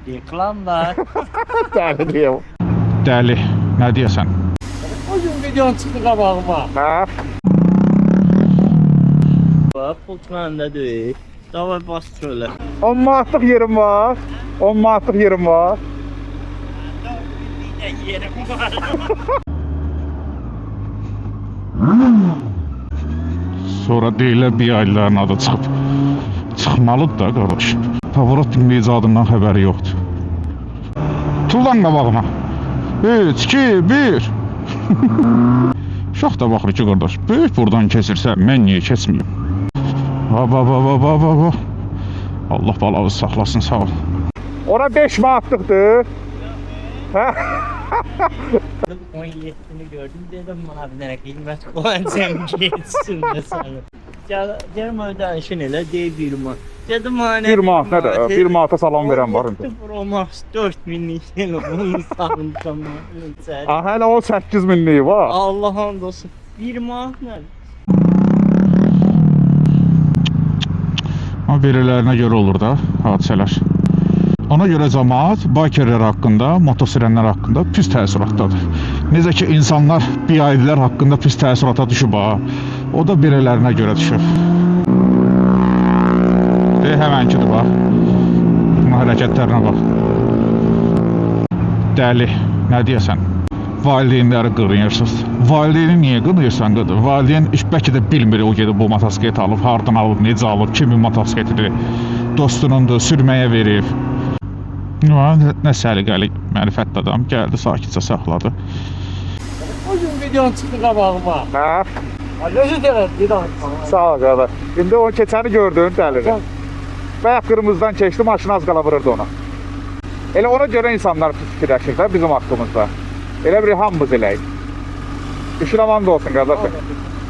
Reklam var. Dəli deyəm. Dəli, nə deyəsən? O gün videon çıxdı qabağıma. Hə? Bax, pult məndə deyil. Davay bas şöyle. 10 manatlıq yerim var. 10 manatlıq yerim var. Yerim var. Sonra deyirlər bir ailərin adı çıxıb. Çıxmalıdır da qardaş. Pavarotti icadından xəbəri yoxdur. Tullan qabağıma. 3, 2, 1. Uşaq da baxır ki qardaş. Böyük buradan keçirsə mən niyə keçməyim? Va. Allah balanızı saxlasın, sağ ol. Ora 5 manatlıqdır. Hə? 17'ni gördüm dedim bana bir tane kıymet kullanacağım geçsin de sana. Canım ödənişin elə deyil 1 manat. Dedim hani 1 manat nədir? 1 manata salam verən var indi. Pro Max 4000'lik telefonu sanmışam. Ah, hələ o 8000'liyi var. Allah hamdolsun. 1 manat nədir? Amma belələrinə görə olur da hadisələr. Ona görə cəmaət bikerlər haqqında, motosirenlər haqqında pis təəssüratdadır. Necə ki insanlar biaidlər haqqında pis təəssürata düşüb ha. O da belələrinə görə düşüb. Həmənkidir bax. Bunun hərəkətlərinə bax. Dəli, nə deyəsən? Valideynləri qırıyırsınız. Valideyni niyə qırıyırsan qıdır? Valideyn bəlkə də bilmir o gedib bu motosiklet alıb, hardan alıb, necə alıb, kimin motosikletidir, dostunundur, sürməyə verib. Nə səliqəli, mərifətli adam gəldi, sakitcə saxladı. O gün videon çıxdı qabağıma. Hə? Necə deyirəm? Sağ ol qardaş. İndi o keçəni gördün dəlidir. Bayaq qırmızıdan keçdi, maşın az qala vururdu ona. Elə ona görə insanlar pis fikirləşir də bizim haqqımızda. Elə bir hamımız eləyik. İşin aman da olsun qardaşım.